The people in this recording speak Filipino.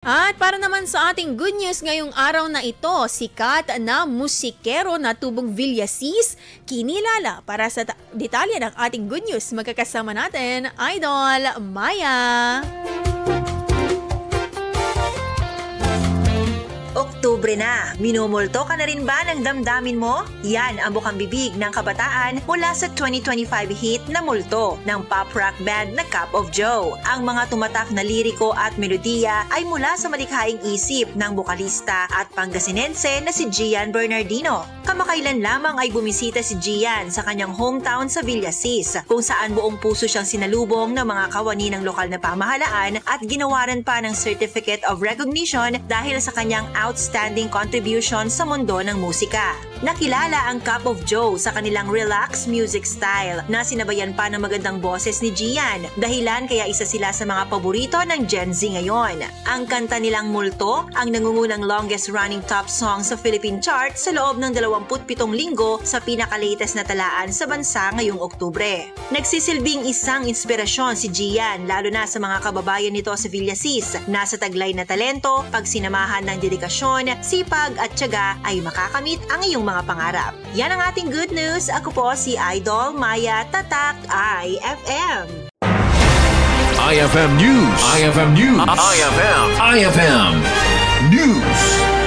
At para naman sa ating good news ngayong araw na ito, sikat na musikero na tubong Villasis kinilala. Para sa detalye ng ating good news, magkakasama natin, Idol Maya. Oktubre na, minumulto ka na rin ba ng damdamin mo? Yan ang bukang bibig ng kabataan mula sa 2025 hit na Multo ng pop rock band na Cup of Joe. Ang mga tumatak na liriko at melodiya ay mula sa malikhaing isip ng bokalista at Pangasinense na si Gian Bernardino. Kamakailan lamang ay bumisita si Gian sa kanyang hometown sa Villasis, kung saan buong puso siyang sinalubong ng mga kawani ng lokal na pamahalaan at ginawaran pa ng Certificate of Recognition dahil sa kanyang outstanding contribution sa mundo ng musika. Nakilala ang Cup of Joe sa kanilang relaxed music style na sinabayan pa ng magandang boses ni Gian, dahilan kaya isa sila sa mga paborito ng Gen Z ngayon. Ang kanta nilang Multo ang nangungunang longest running top song sa Philippine chart sa loob ng 27 linggo sa pinaka-latest na talaan sa bansa ngayong Oktubre. Nagsisilbing isang inspirasyon si Gian lalo na sa mga kababayan nito sa Villasis na sa taglay na talento, pagsinamahan ng dedikasyon, sipag at tiyaga ay makakamit ang iyong mga pangarap. Yan ang ating good news. Ako po si Idol Maya, Tatak IFM. IFM News. IFM News. IFM News.